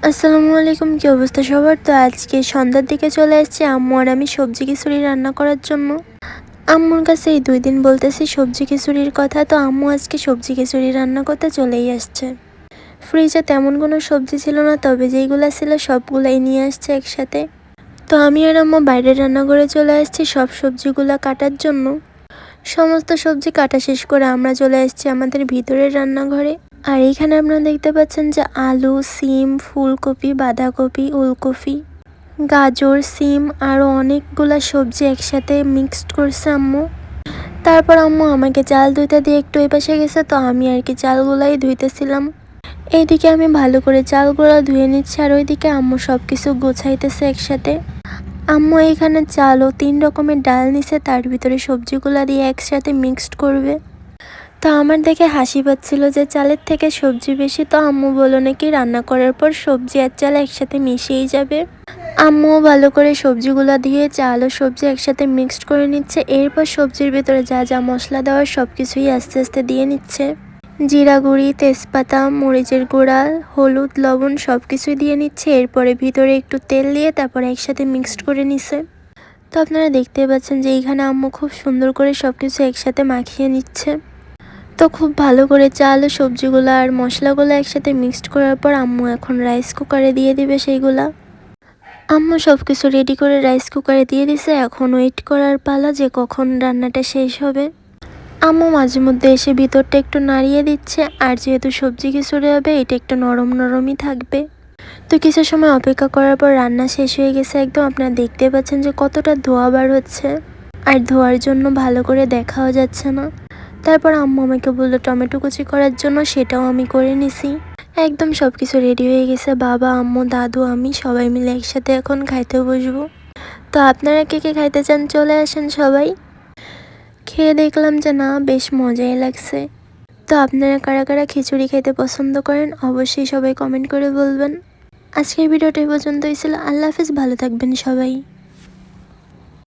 আসসালামু আলাইকুম, কি অবস্থা সবার? তো আজকে সন্ধ্যার দিকে চলে এসেছি আম্মু আর আমি সবজি খিচুড়ি রান্না করার জন্য। আম্মুর কাছে এই 2 দিন বলতেছি সবজি খিচুড়ির কথা, তো আম্মু আজকে সবজি খিচুড়ি রান্না করতে চলেই আসছে। ফ্রিজে তেমন কোনো সবজি ছিল না, তবে যেইগুলো ছিল সবগুলাই নিয়ে আসছে একসাথে। তো আমি আর আম্মু বাইরের রান্নাঘরে চলে আসছি সব সবজিগুলো কাটার জন্য। সমস্ত সবজি কাটা শেষ করে আমরা চলে আসছি আমাদের ভিতরের রান্নাঘরে। আর এইখানে আপনারা দেখতে পাচ্ছেন যে আলু, সিম, ফুলকপি, বাঁধাকপি, ওলকপি, গাজর, সিম আরও অনেকগুলা সবজি একসাথে মিক্সড করছে আম্মু। তারপর আম্মু আমাকে চাল ধুইতে দিয়ে একটু এই পাশে গেছে, তো আমি আর কি চালগুলাই ধুইতেছিলাম। এইদিকে আমি ভালো করে চালগুলা ধুয়ে নিচ্ছি আর ওইদিকে আম্মু সব কিছু গোছাইতেছে একসাথে। আম্মু এখানে চাল ও 3 রকমের ডাল নিছে, তার ভিতরে সবজিগুলা দিয়ে একসাথে মিক্সড করবে। তো আমার দেখে হাসি পাচ্ছিল যে চালের থেকে সবজি বেশি, তো আম্মু বলল নাকি রান্না করার পর সবজি আর চাল একসাথে মিশিয়েই যাবে। আম্মু ভালো করে সবজিগুলা দিয়ে চাল ও সবজি একসাথে মিক্সড করে নিচ্ছে। এরপর সবজির ভিতরে যা যা মশলা দেওয়ার সব কিছুই আস্তে আস্তে দিয়ে নিচ্ছে। জিরা গুঁড়ি, তেজপাতা, মরিচের গুঁড়া, হলুদ, লবণ সব কিছুই দিয়ে নিচ্ছে। এরপরে ভিতরে একটু তেল দিয়ে তারপরে একসাথে মিক্সড করে নিচ্ছে। তো আপনারা দেখতে পাচ্ছেন যে এইখানে আম্মু খুব সুন্দর করে সব কিছু একসাথে মাখিয়ে নিচ্ছে। তো খুব ভালো করে চাল ও সবজিগুলো আর মশলাগুলো একসাথে মিক্সড করার পর আম্মু এখন রাইস কুকারে দিয়ে দিবে সেইগুলা। আম্মু সব কিছু রেডি করে রাইস কুকারে দিয়ে দিছে, এখন ওয়েট করার পালা যে কখন রান্নাটা শেষ হবে। আম্মু মাঝে মধ্যে এসে ভিতরটা একটু নাড়িয়ে দিচ্ছে, আর যেহেতু সবজি খিচুড়ি হবে এটা একটু নরম নরমই থাকবে। তো কিছু সময় অপেক্ষা করার পর রান্না শেষ হয়ে গেছে একদম। আপনারা দেখতে পাচ্ছেন যে কতটা ধোয়া বার হচ্ছে, আর ধোয়ার জন্য ভালো করে দেখাও যাচ্ছে না। তারপর আম্মু আমাকে বললো টমেটো কুচি করার জন্য, সেটাও আমি করে নিছি। একদম সব কিছু রেডি হয়ে গেছে, বাবা, আম্মু, দাদু, আমি সবাই মিলে একসাথে এখন খাইতে বসবো। তো আপনারা কে কে খাইতে চান চলে আসেন সবাই। খেয়ে দেখলাম যে না, বেশ মজাই লাগছে। তো আপনারা কারা কারা খিচুড়ি খেতে পছন্দ করেন অবশ্যই সবাই কমেন্ট করে বলবেন। আজকের ভিডিওটা এই পর্যন্তই ছিল। আল্লাহ হাফেজ, ভালো থাকবেন সবাই।